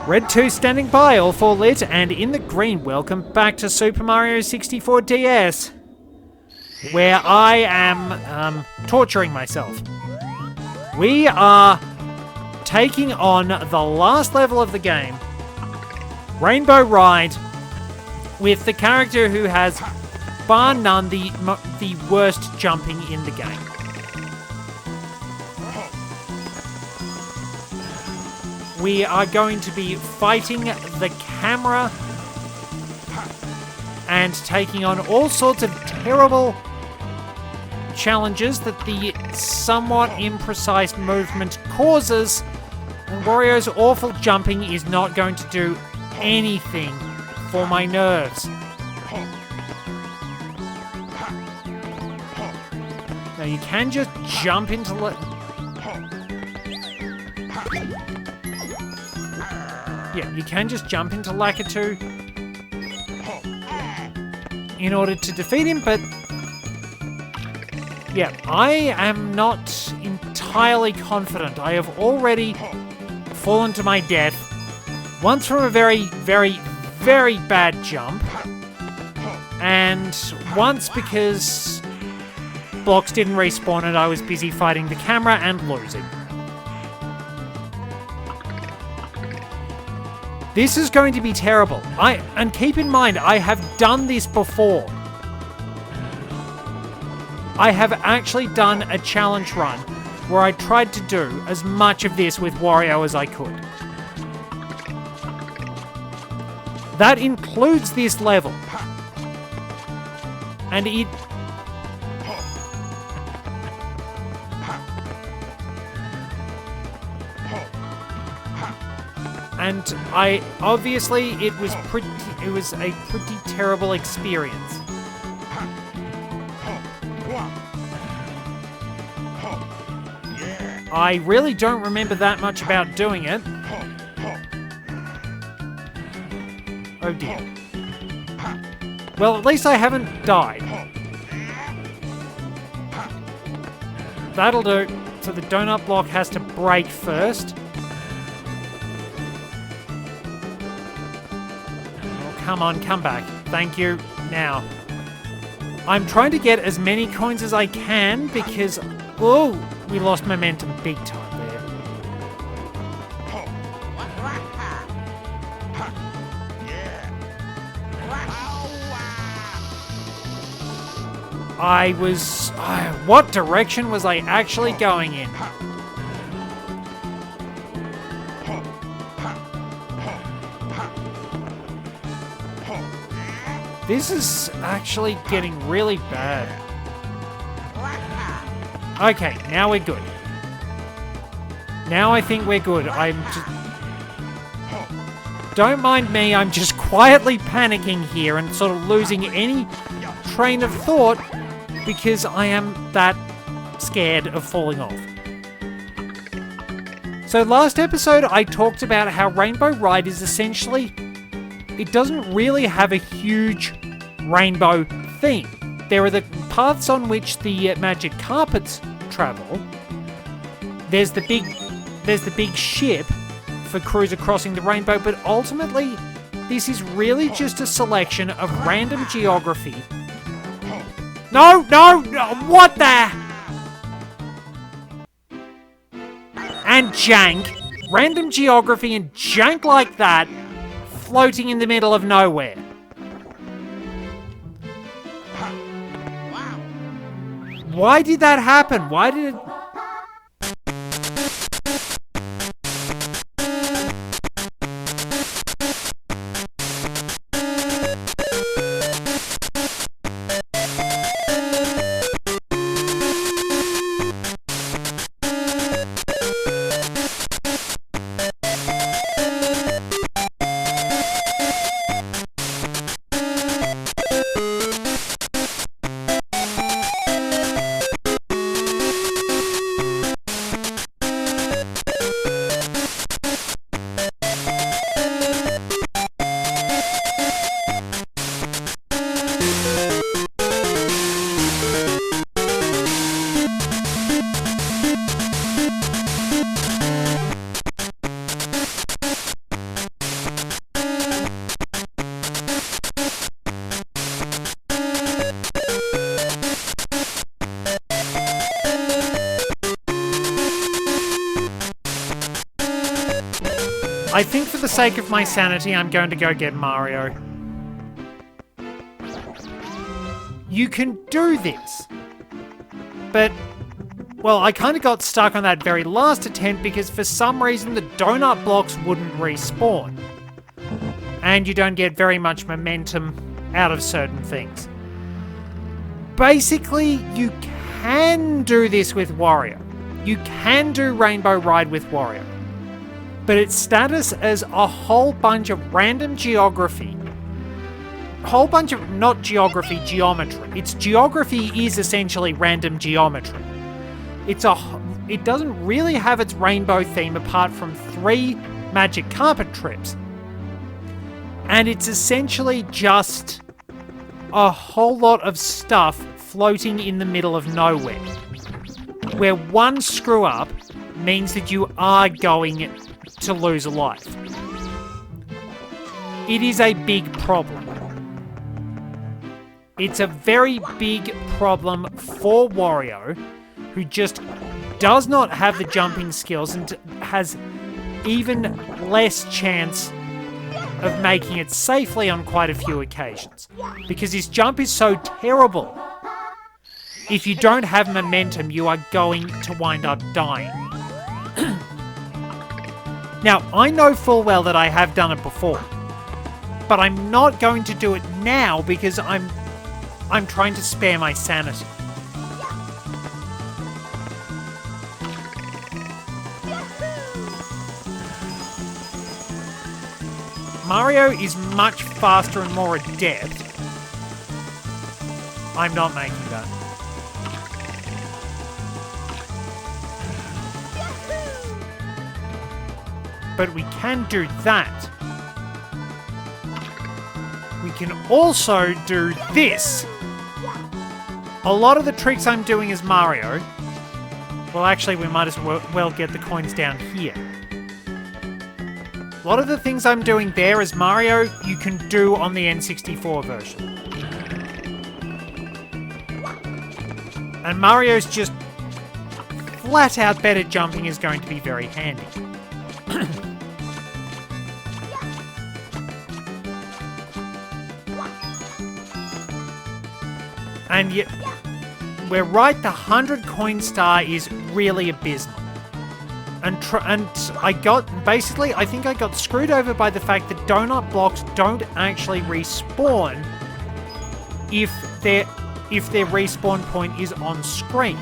Red 2 standing by, all 4 lit, and in the green, welcome back to Super Mario 64 DS, where I am torturing myself. We are taking on the last level of the game, Rainbow Ride, with the character who has, bar none, the worst jumping in the game. We are going to be fighting the camera and taking on all sorts of terrible challenges that the somewhat imprecise movement causes, and Wario's awful jumping is not going to do anything for my nerves. Now you can just jump into... Yeah, you can just jump into Lakitu in order to defeat him, but yeah, I am not entirely confident. I have already fallen to my death, once from a very, very, very bad jump, and once because blocks didn't respawn and I was busy fighting the camera and losing. This is going to be terrible. And keep in mind, I have done this before. I have actually done a challenge run where I tried to do as much of this with Wario as I could. That includes this level. And it... And obviously it was a pretty terrible experience. I really don't remember that much about doing it. Oh dear. Well, at least I haven't died. That'll do. So the donut block has to break first. Come on, come back. Thank you. Now. I'm trying to get as many coins as I can because... Oh, we lost momentum big time there. What direction was I actually going in? This is actually getting really bad. Okay, now we're good. Now I think we're good. Don't mind me, I'm just quietly panicking here and sort of losing any train of thought because I am that scared of falling off. So last episode I talked about how Rainbow Ride is essentially... It doesn't really have a huge rainbow theme. There are the paths on which the magic carpets travel. There's the big ship for Cruiser crossing the rainbow, but ultimately this is really just a selection of random geography. No, what the? And jank. Random geography and jank like that floating in the middle of nowhere. Why did that happen? Why did it... I think for the sake of my sanity, I'm going to go get Mario. You can do this. But, well, I kind of got stuck on that very last attempt because for some reason the donut blocks wouldn't respawn. And you don't get very much momentum out of certain things. Basically, you can do this with Wario. You can do Rainbow Ride with Wario. But its status as a whole bunch of random geography, not geography, geometry. Its geography is essentially random geometry. It doesn't really have its rainbow theme apart from 3 magic carpet trips. And it's essentially just a whole lot of stuff floating in the middle of nowhere, where one screw up means that you are going to lose a life. It is a big problem. It's a very big problem for Wario, who just does not have the jumping skills and has even less chance of making it safely on quite a few occasions. Because his jump is so terrible. If you don't have momentum, you are going to wind up dying. Now, I know full well that I have done it before, but I'm not going to do it now because I'm trying to spare my sanity. Mario is much faster and more adept. I'm not making that. But we can do that. We can also do this. A lot of the tricks I'm doing as Mario... Well, actually, we might as well get the coins down here. A lot of the things I'm doing there as Mario, you can do on the N64 version. And Mario's just flat out better jumping is going to be very handy. And yet, we're right, the 100 coin star is really abysmal. And I think I got screwed over by the fact that donut blocks don't actually respawn if their respawn point is on screen.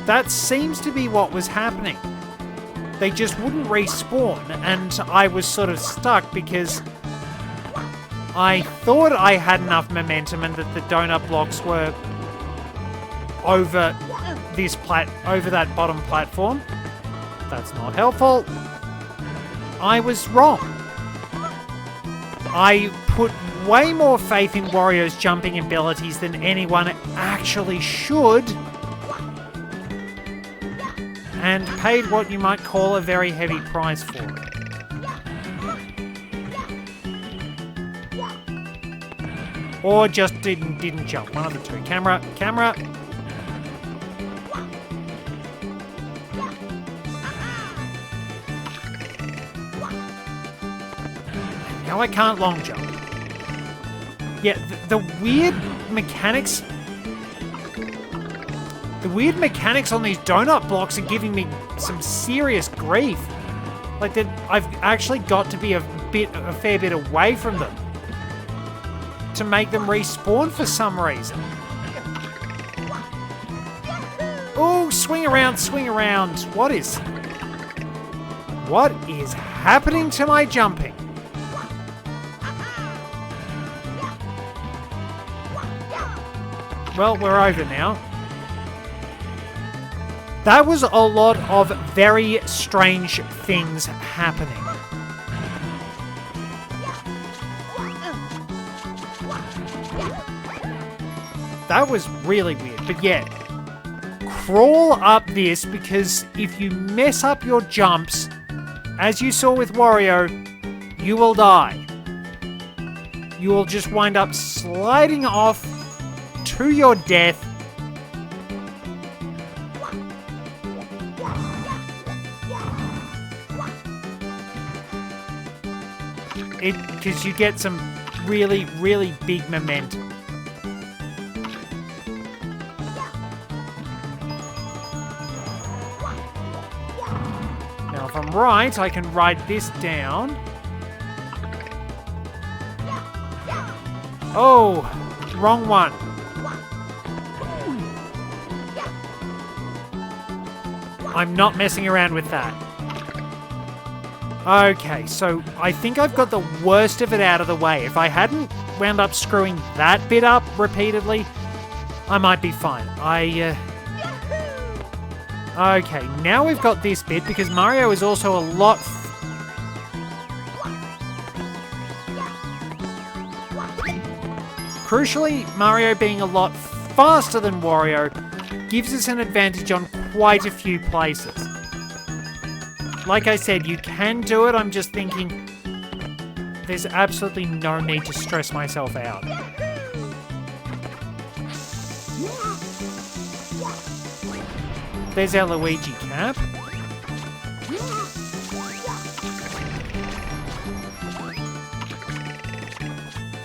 That seems to be what was happening. They just wouldn't respawn, and I was sort of stuck because I thought I had enough momentum and that the donut blocks were over that bottom platform. That's not helpful. I was wrong. I put way more faith in Wario's jumping abilities than anyone actually should, and paid what you might call a very heavy price for it. Or just didn't jump. One of the two. Camera. Now I can't long jump. Yeah, the weird mechanics... The weird mechanics on these donut blocks are giving me some serious grief. Like, that I've actually got to be a fair bit away from them to make them respawn for some reason. Oh, swing around. What is happening to my jumping? Well, we're over now. That was a lot of very strange things happening. That was really weird, but yeah. Crawl up this, because if you mess up your jumps, as you saw with Wario, you will die. You will just wind up sliding off to your death. because you get some really, really big momentum. Now, if I'm right, I can write this down. Oh, wrong one. I'm not messing around with that. Okay, so I think I've got the worst of it out of the way. If I hadn't wound up screwing that bit up repeatedly, I might be fine. Okay, now we've got this bit, because Mario is also a lot... Crucially, Mario being a lot faster than Wario gives us an advantage on quite a few places. Like I said, you can do it, I'm just thinking there's absolutely no need to stress myself out. There's our Luigi cap.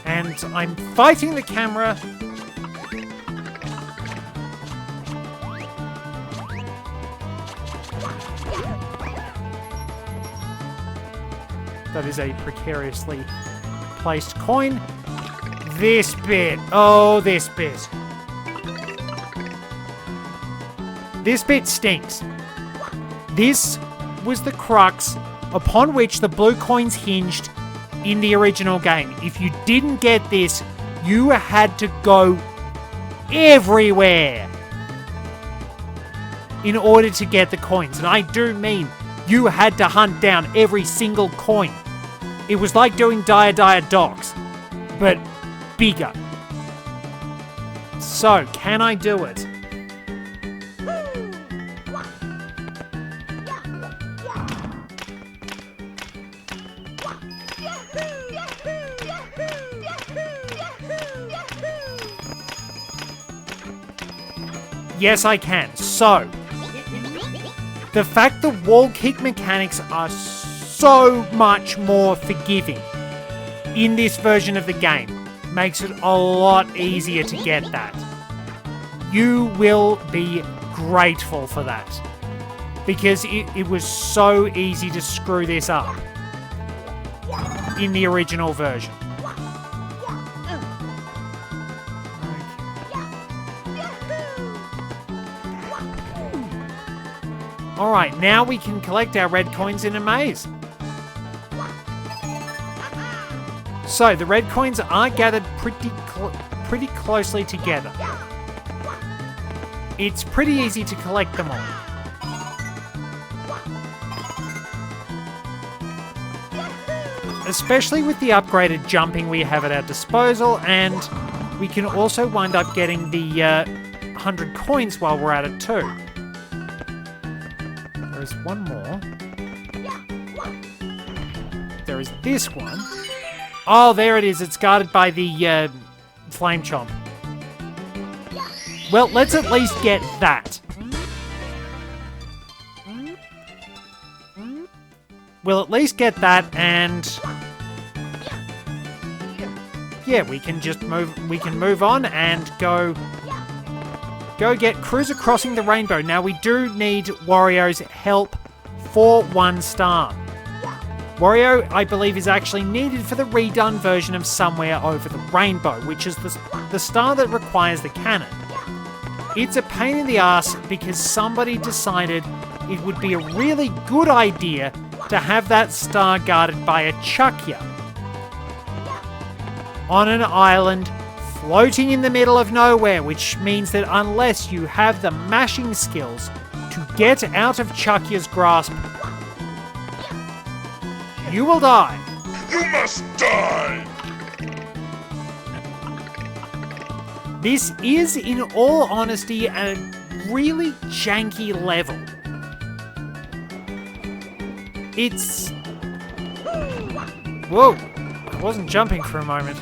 And I'm fighting the camera. That is a precariously placed coin. This bit. Oh, this bit. This bit stinks. This was the crux upon which the blue coins hinged in the original game. If you didn't get this, you had to go everywhere in order to get the coins. And I do mean you had to hunt down every single coin. It was like doing Dire Dire Docks, but bigger. So, can I do it? Yes, I can. So, the fact the wall kick mechanics are so much more forgiving in this version of the game makes it a lot easier to get that. You will be grateful for that, because it was so easy to screw this up in the original version. Alright, now we can collect our red coins in a maze. So, the red coins are gathered pretty closely together. It's pretty easy to collect them all. Especially with the upgraded jumping we have at our disposal, and we can also wind up getting the 100 coins while we're at it too. There's one more. There is this one. Oh, there it is. It's guarded by the Flame Chomp. Well, let's at least get that. We'll at least get that, and yeah, we can just move. We can move on and go get Cruiser Crossing the Rainbow. Now, we do need Wario's help for 1 star. Wario, I believe, is actually needed for the redone version of Somewhere Over the Rainbow, which is the star that requires the cannon. It's a pain in the ass because somebody decided it would be a really good idea to have that star guarded by a Chuckya on an island floating in the middle of nowhere, which means that unless you have the mashing skills to get out of Chuckya's grasp, you will die. You must die! This is, in all honesty, a really janky level. It's... Whoa! I wasn't jumping for a moment.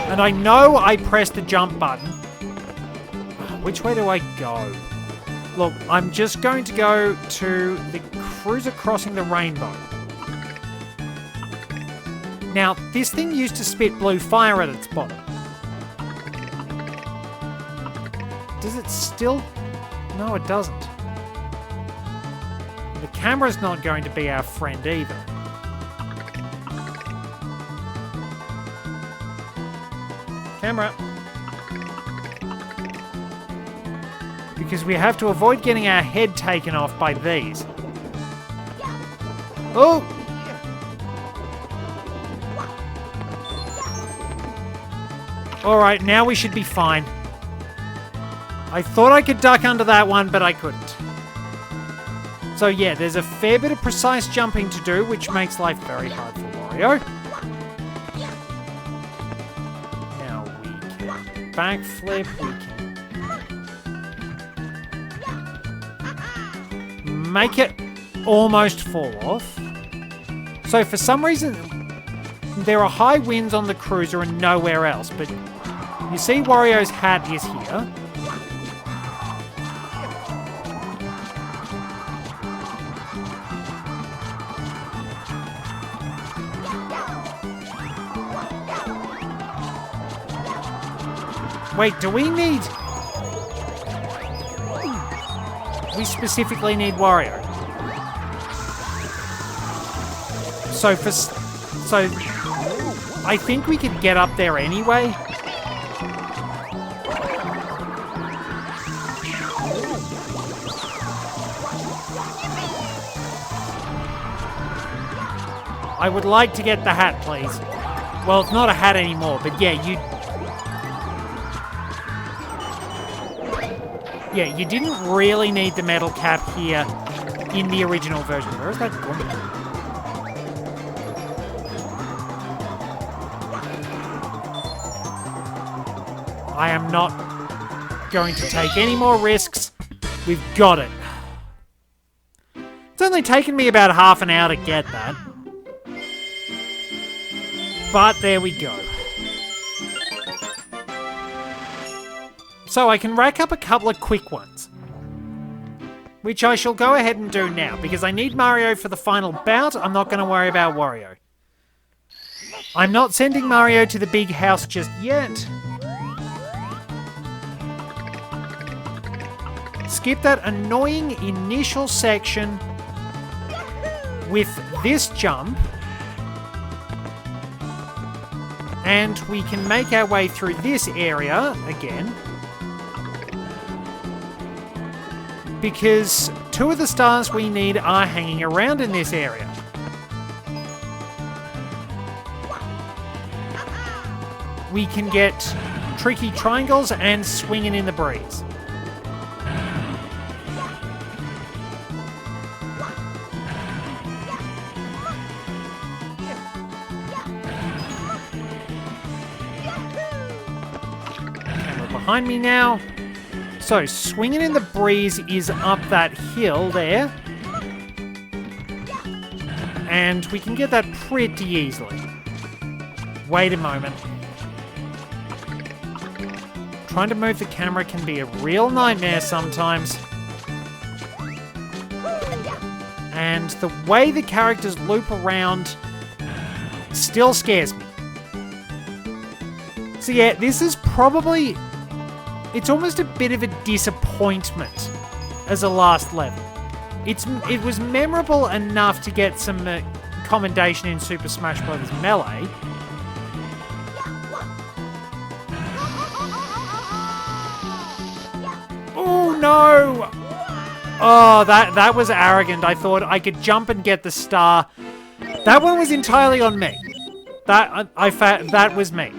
And I know I pressed the jump button. Which way do I go? Look, I'm just going to go to the Cruiser Crossing the Rainbow. Now, this thing used to spit blue fire at its bottom. Does it still? No, it doesn't. The camera's not going to be our friend either. Camera. Because we have to avoid getting our head taken off by these. Oh! Alright, now we should be fine. I thought I could duck under that one, but I couldn't. So yeah, there's a fair bit of precise jumping to do, which makes life very hard for Wario. Now we can backflip, we can make it almost fall off. So for some reason, there are high winds on the cruiser and nowhere else, but you see Wario's hat is here. Wait, do we need... We specifically need Wario. So I think we could get up there anyway. I would like to get the hat, please. Well, it's not a hat anymore, but yeah, you didn't really need the metal cap here in the original version. Where is that going? I am not going to take any more risks. We've got it. It's only taken me about half an hour to get that. But there we go. So I can rack up a couple of quick ones. Which I shall go ahead and do now, because I need Mario for the final bout. I'm not going to worry about Wario. I'm not sending Mario to the big house just yet. Skip that annoying initial section with this jump. And we can make our way through this area again. Because 2 of the stars we need are hanging around in this area. We can get tricky triangles and swinging in the breeze. Camera behind me now. So, swinging in the breeze is up that hill there. And we can get that pretty easily. Wait a moment. Trying to move the camera can be a real nightmare sometimes. And the way the characters loop around still scares me. So yeah, this is probably... It's almost a bit of a disappointment as a last level. It was memorable enough to get some commendation in Super Smash Bros. Melee. Oh no! Oh, that was arrogant. I thought I could jump and get the star. That one was entirely on me. That was me.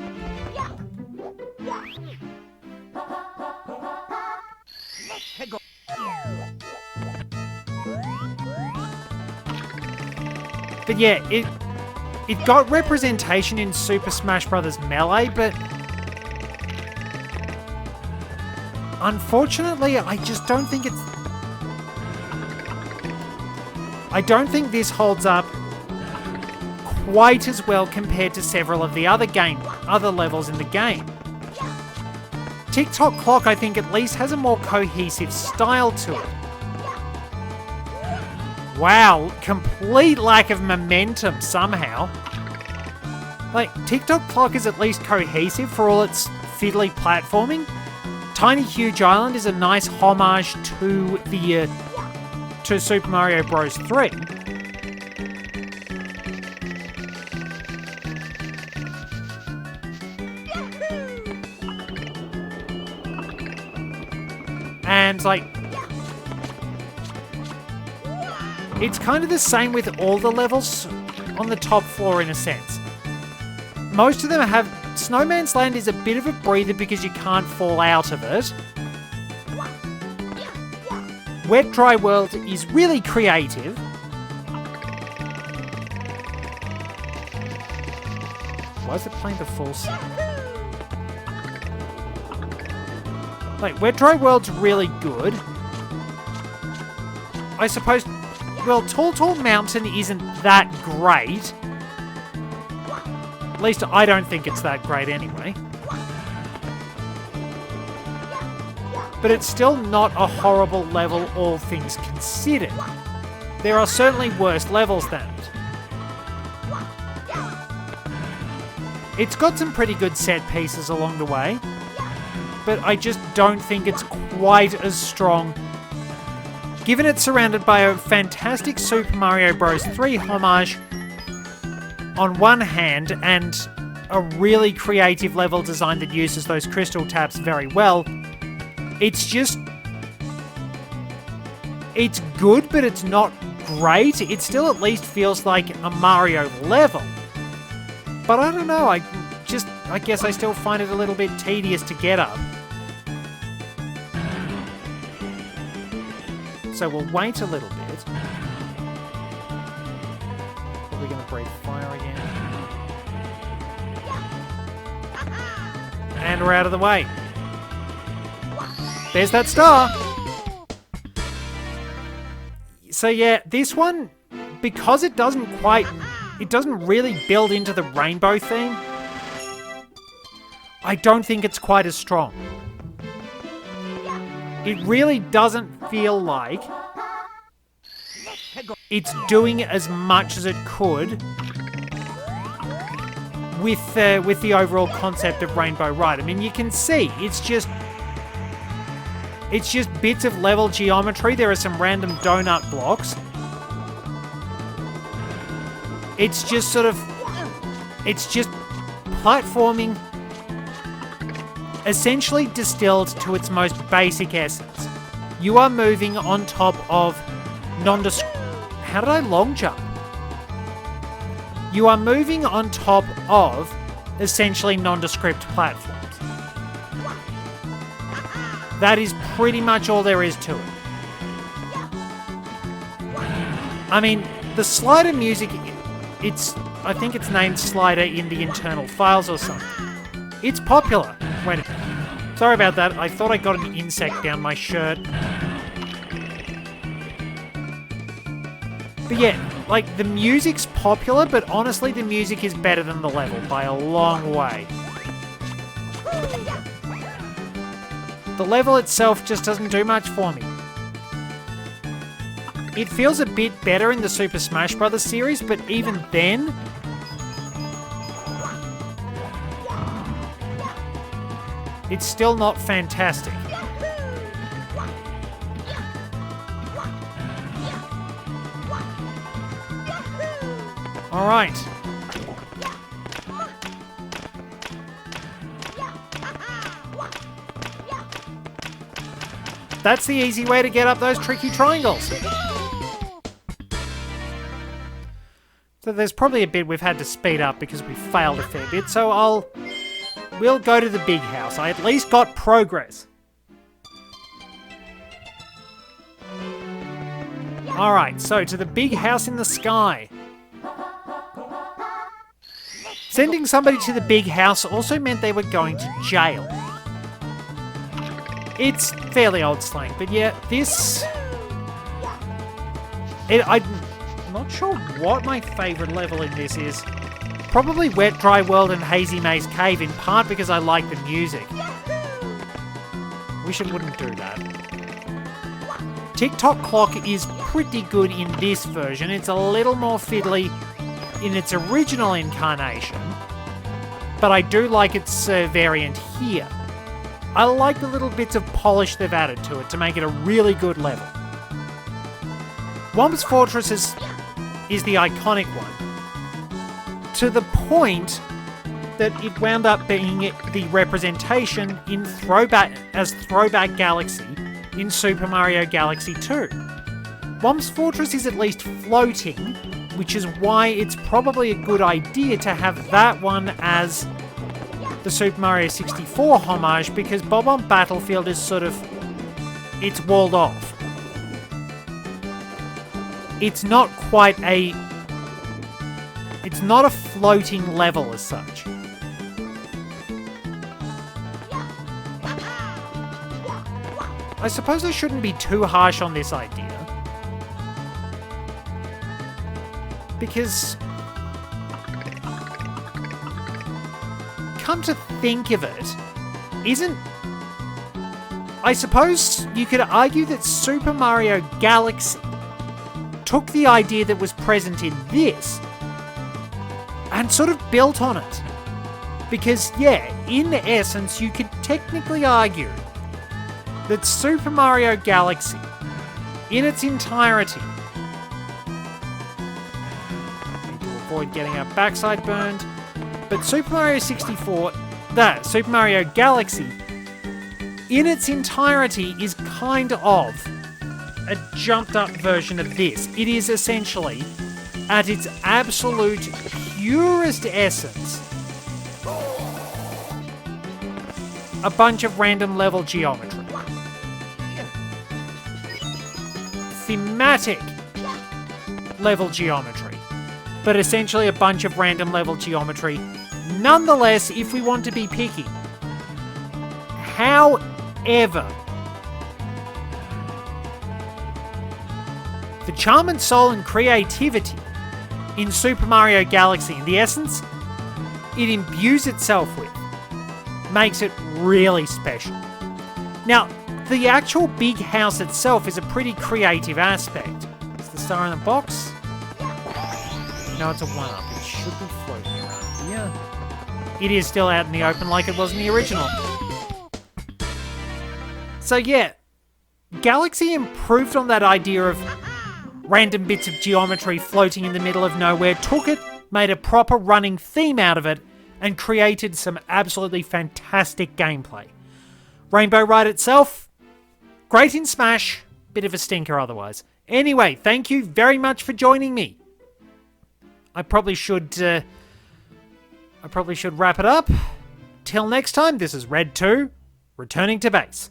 But yeah, it got representation in Super Smash Bros. Melee, but unfortunately, I just don't think it's... I don't think this holds up quite as well compared to several of the other levels in the game. Tick-Tock Clock, I think, at least has a more cohesive style to it. Wow, complete lack of momentum somehow. Like, TikTok Clock is at least cohesive for all its fiddly platforming. Tiny Huge Island is a nice homage to the to Super Mario Bros. 3. And, like, it's kind of the same with all the levels on the top floor in a sense. Most of them have... Snowman's Land is a bit of a breather because you can't fall out of it. Wet Dry World is really creative. Why is it playing the full sound? Like, Wet Dry World's really good. I suppose... Well, Tall Tall Mountain isn't that great. At least I don't think it's that great anyway. But it's still not a horrible level, all things considered. There are certainly worse levels than it. It's got some pretty good set pieces along the way, but I just don't think it's quite as strong. Given it's surrounded by a fantastic Super Mario Bros. 3 homage on one hand, and a really creative level design that uses those crystal taps very well, it's just... It's good, but it's not great. It still at least feels like a Mario level. But I don't know, I guess I still find it a little bit tedious to get up. So we'll wait a little bit. Are we going to breathe fire again? And we're out of the way. There's that star! So yeah, this one, because it doesn't really build into the rainbow theme, I don't think it's quite as strong. It really doesn't feel like it's doing as much as it could with the overall concept of Rainbow Ride. I mean, you can see it's just bits of level geometry. There are some random donut blocks. It's just platforming essentially distilled to its most basic essence. You are moving on top of How did I long jump? You are moving on top of essentially nondescript platforms. That is pretty much all there is to it. I mean, the slider music, I think it's named Slider in the internal files or something. It's popular. Wait, sorry about that. I thought I got an insect down my shirt. But yeah, like, the music's popular, but honestly, the music is better than the level by a long way. The level itself just doesn't do much for me. It feels a bit better in the Super Smash Bros. Series, but even then, it's still not fantastic. Alright. That's the easy way to get up those tricky triangles. So there's probably a bit we've had to speed up because we failed a fair bit, so we'll go to the big house. I at least got progress. Alright, so to the big house in the sky. Sending somebody to the big house also meant they were going to jail. It's fairly old slang, but yeah, I'm not sure what my favourite level in this is. Probably Wet Dry World and Hazy Maze Cave, in part because I like the music. Wish it wouldn't do that. TikTok Clock is pretty good in this version. It's a little more fiddly in its original incarnation, but I do like its variant here. I like the little bits of polish they've added to it to make it a really good level. Womp's Fortress is the iconic one, to the point that it wound up being the representation in Throwback Galaxy in Super Mario Galaxy 2. Womp's Fortress is at least floating, which is why it's probably a good idea to have that one as the Super Mario 64 homage, because Bob-omb Battlefield is it's walled off. It's not a floating level as such. I suppose I shouldn't be too harsh on this idea, because come to think of it, I suppose you could argue that Super Mario Galaxy took the idea that was present in this and sort of built on it. Because, yeah, in essence, you could technically argue that Super Mario Galaxy, in its entirety, need to avoid getting our backside burned, but Super Mario Galaxy, in its entirety, is kind of a jumped up version of this. It is essentially, at its absolute purest essence, a bunch of random level geometry. Thematic level geometry, but essentially a bunch of random level geometry. Nonetheless, if we want to be picky. However, the charm and soul and creativity in Super Mario Galaxy, in the essence it imbues itself with, makes it really special. Now, the actual big house itself is a pretty creative aspect. Is the star in the box? No, it's a 1-up. It should be floating around here. It is still out in the open like it was in the original. So yeah, Galaxy improved on that idea of random bits of geometry floating in the middle of nowhere, took it, made a proper running theme out of it, and created some absolutely fantastic gameplay. Rainbow Ride itself, great in Smash, bit of a stinker otherwise. Anyway, thank you very much for joining me. I probably should wrap it up. Till next time, this is Red 2, returning to base.